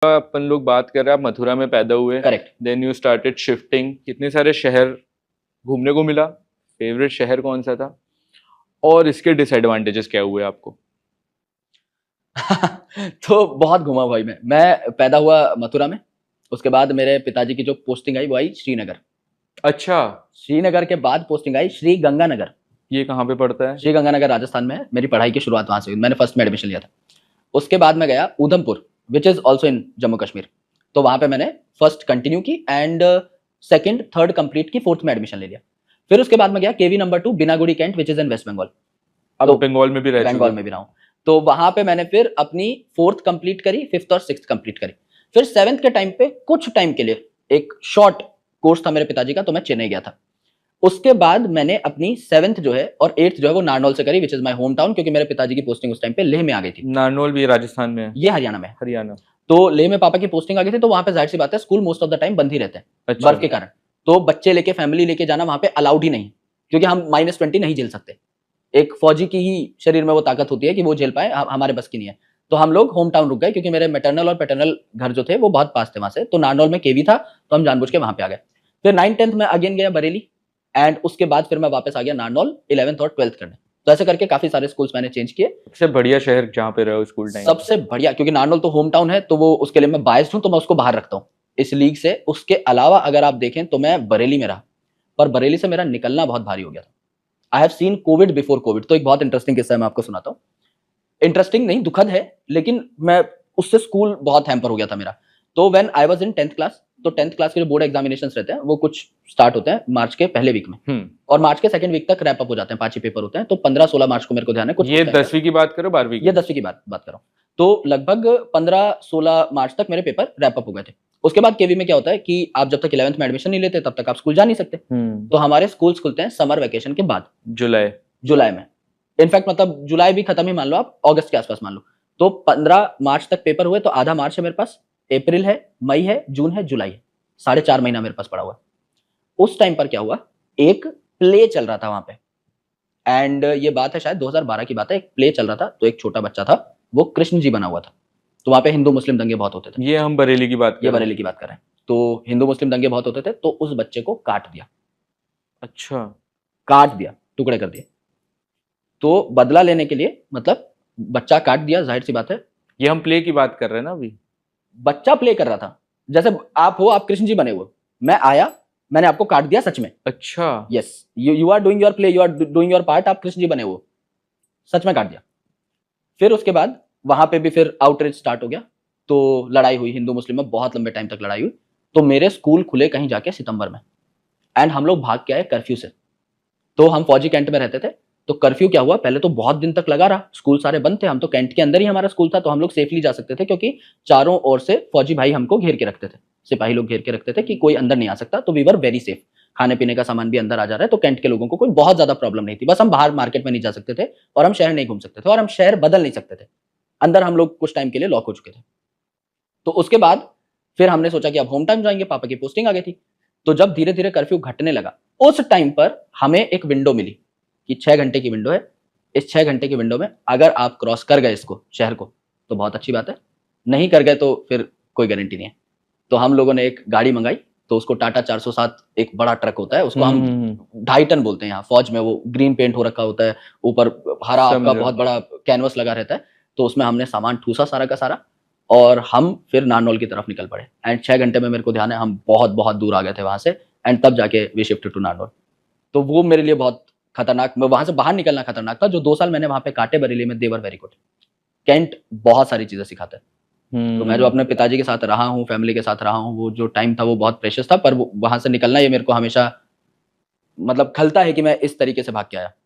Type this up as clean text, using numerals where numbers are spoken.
अपन लोग बात कर रहे हैं, आप मथुरा में पैदा हुए, correct. Then you started shifting, कितने सारे शहर घूमने को मिला, फेवरेट शहर कौन सा था और इसके डिसएडवांटेजेस क्या हुए आपको? तो बहुत घूमा भाई। मैं पैदा हुआ मथुरा में। उसके बाद मेरे पिताजी की जो पोस्टिंग आई वो आई श्रीनगर। अच्छा, श्रीनगर के बाद पोस्टिंग आई श्री गंगानगर। ये कहाँ पे पड़ता है? श्री गंगानगर राजस्थान में है। मेरी पढ़ाई की शुरुआत वहां से हुई। मैंने फर्स्ट में एडमिशन लिया था। उसके बाद मैं गया Udhampur, which is also in Jammu Kashmir. तो वहां पे मैंने फर्स्ट कंटिन्यू की एंड सेकंड थर्ड कंप्लीट की, फोर्थ में एडमिशन ले लिया। फिर उसके बाद मैं गया KV number 2 Binaguri cantt, which is in West Bengal. अब बंगाल में भी रह बंगाल में भी रहा हूँ। तो वहां पे मैंने फिर अपनी फोर्थ कंप्लीट करी, फिफ्थ और सिक्स्थ कंप्लीट करी। फिर सेवेंथ के टाइम पे कुछ टाइम के लिए एक शॉर्ट कोर्स था मेरे पिताजी का, तो मैं चेन्नई गया था। उसके बाद मैंने अपनी सेवेंथ जो है और एट्थ जो है वो नारनौल से करी, which is my home town, क्योंकि मेरे पिताजी की पोस्टिंग उस टाइम पे लेह में आ गई थी। नारनौल भी राजस्थान में है? ये हरियाणा में। हरियाणा। तो लेह में पापा की पोस्टिंग आ गई थी, तो वहां पे जाहिर सी बात है school most of the time बंद ही रहते हैं। अच्छा। बर्फ के कारण। तो बच्चे लेके, फैमिली लेके जाना वहां पे अलाउड ही नहीं, क्योंकि हम -20 नहीं झेल सकते। एक फौजी की ही शरीर में वो ताकत होती है कि वो झेल पाए, हमारे बस की नहीं है। तो हम लोग होम टाउन रुक गए, क्योंकि मेरे मैटरनल और पैटर्नल घर जो थे वो बहुत पास थे वहां से। तो नारनौल में केवी था, तो हम जानबूझ के वहां पे आ गए। फिर 9th-10th में अगेन गया बरेली, एंड उसके बाद फिर मैं वापस आ गया नारनौल 11th और 12th करने। तो ऐसे करके काफी सारे स्कूल्स मैंने चेंज किए। सबसे बढ़िया शहर जहाँ पे रहे स्कूल टाइम? सबसे बढ़िया, क्योंकि नारनौल तो होम टाउन है, तो वो उसके लिए मैं बायस्ड हूं, तो मैं उसको बाहर रखता हूँ इस लीग से। उसके अलावा अगर आप देखें तो मैं बरेली में रहा, पर बरेली से मेरा निकलना बहुत भारी हो गया था। I have seen Covid before Covid. तो एक बहुत इंटरेस्टिंग किस्सा है, मैं आपको सुनाता हूँ। इंटरेस्टिंग नहीं, दुखद है, लेकिन मैं उससे स्कूल बहुत हैम्पर हो गया था मेरा। तो when I was in 10th class, तो 10th क्लास के जो बोर्ड एग्जामिनेशंस रहते हैं वो कुछ स्टार्ट होते हैं मार्च के पहले वीक में, और मार्च के सेकंड वीक तक रैप अप हो जाते हैं। 5 ही पेपर होते हैं। तो 15-16 मार्च को मेरे को ध्यान है कुछ। ये 10वीं की बात करो 12वीं की? ये 10वीं की बात कर रहा हूँ। तो लगभग 15-16 मार्च तक मेरे पेपर रैप अप हो गए थे। उसके बाद केवी में क्या होता है कि आप जब तक 11th में एडमिशन नहीं लेते तब तक आप स्कूल जा नहीं सकते। तो हमारे स्कूल्स खुलते हैं समर वेकेशन के बाद, जुलाई में। इनफैक्ट मतलब जुलाई भी खत्म ही मान लो आप, अगस्त के आसपास मान लो। तो 15 मार्च तक पेपर हुए, तो आधा मार्च है मेरे पास, अप्रैल है, मई है, जून है, जुलाई है। 4.5 महीना मेरे पास पड़ा हुआ। उस टाइम पर क्या हुआ, एक प्ले चल रहा था वहां पे, एंड ये बात है शायद 2012 की बात है। एक प्ले चल रहा था, तो एक छोटा बच्चा था, वो कृष्ण जी बना हुआ था। तो वहां पे हिंदू मुस्लिम दंगे बहुत होते थे। ये हम बरेली की बात कर ये बरेली की बात कर रहे हैं। तो हिंदू मुस्लिम दंगे बहुत होते थे, तो उस बच्चे को काट दिया। अच्छा। काट दिया, टुकड़े कर दिए। तो बदला लेने के लिए, मतलब बच्चा काट दिया, जाहिर सी बात है। ये हम प्ले की बात कर रहे हैं ना अभी? बच्चा प्ले कर रहा था, जैसे आप हो, आप कृष्ण जी बने हुए, मैं आया, मैंने आपको काट दिया सच में। अच्छा। Yes, you are doing your play, you are doing your part, आप कृष्ण जी बने हुए, सच में काट दिया। फिर उसके बाद वहां पे भी फिर आउटरीच स्टार्ट हो गया। तो लड़ाई हुई हिंदू मुस्लिम में, बहुत लंबे टाइम तक लड़ाई हुई। तो मेरे स्कूल खुले कहीं जाके सितंबर में, एंड हम लोग भाग के आए कर्फ्यू से। तो हम फौजी कैंट में रहते थे। तो कर्फ्यू क्या हुआ, पहले तो बहुत दिन तक लगा रहा, स्कूल सारे बंद थे, हम तो कैंट के अंदर ही हमारा स्कूल था, तो हम लोग सेफली जा सकते थे, क्योंकि चारों ओर से फौजी भाई हमको घेर के रखते थे, सिपाही लोग घेर के रखते थे कि कोई अंदर नहीं आ सकता। तो वी वर वेरी सेफ। खाने पीने का सामान भी अंदर आ जा रहा है, तो कैंट के लोगों को कोई बहुत ज्यादा प्रॉब्लम नहीं थी। बस हम बाहर मार्केट में नहीं जा सकते थे, और हम शहर नहीं घूम सकते थे, और हम शहर बदल नहीं सकते थे। अंदर हम लोग कुछ टाइम के लिए लॉक हो चुके थे। तो उसके बाद फिर हमने सोचा कि अब होम टाउन जाएंगे, पापा की पोस्टिंग आ गई थी। तो जब धीरे धीरे कर्फ्यू घटने लगा, उस टाइम पर हमें एक विंडो मिली कि 6 घंटे की विंडो है। इस 6 घंटे की विंडो में अगर आप क्रॉस कर गए इसको, शहर को, तो बहुत अच्छी बात है, नहीं कर गए तो फिर कोई गारंटी नहीं है। तो हम लोगों ने एक गाड़ी मंगाई, तो उसको टाटा 407, एक बड़ा ट्रक होता है, उसको हम 2.5 टन बोलते हैं यहाँ फौज में। वो ग्रीन पेंट हो रखा होता है, ऊपर हरा आपका बहुत बड़ा कैनवस लगा रहता है। तो उसमें हमने सामान ठूसा सारा का सारा, और हम फिर नारनौल की तरफ निकल पड़े। एंड 6 घंटे में मेरे को ध्यान है हम बहुत बहुत दूर आ गए थे वहां से, एंड तब जाके वी शिफ्टेड टू नारनौल। तो वो मेरे लिए बहुत खतरनाक, वहां से बाहर निकलना खतरनाक था। जो 2 साल मैंने वहां पे काटे बरेली में, दे वर वेरी गुड। कैंट बहुत सारी चीजें सिखाता है। तो मैं जो अपने पिताजी के साथ रहा हूँ, फैमिली के साथ रहा हूँ, वो जो टाइम था वो बहुत प्रेशियस था। पर वहां से निकलना, ये मेरे को हमेशा मतलब खलता है कि मैं इस तरीके से भाग के आया।